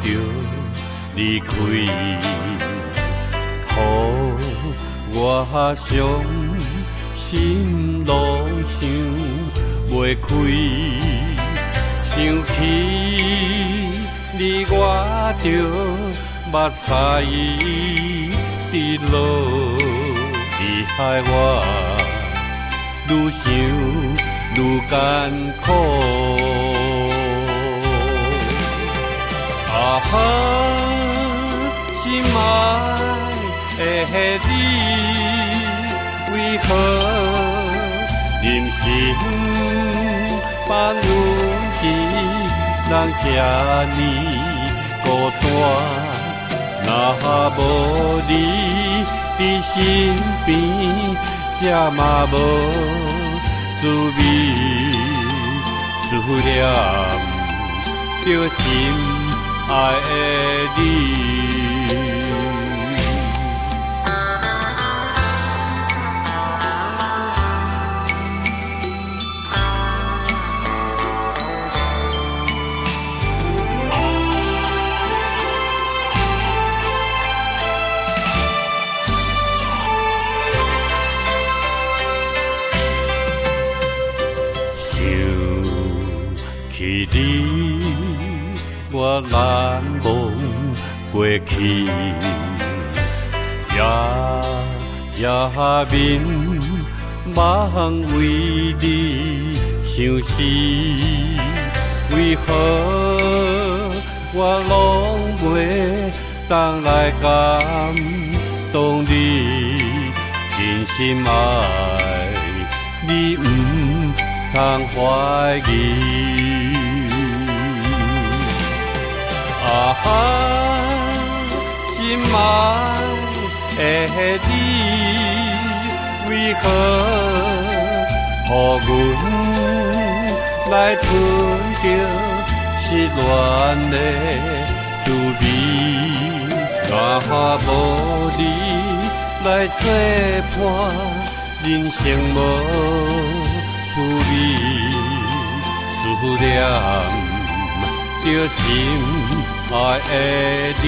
着离开，予我伤心拢想袂开，想起你我着目屎滴落，你害我愈想愈艰苦。啊哈，心爱的你，为何忍心放阮一人这呢孤单？若无你伫身边，这嘛无滋味。思念着心爱的你。去你，我难忘过去，夜眠茫为你想思，为何我拢袂当来感动你？真心爱你，不通怀疑。啊哈，心爱的你，为何予阮来吞着失恋的滋味？若无你来作伴，人生无滋味。思念着心爱的你。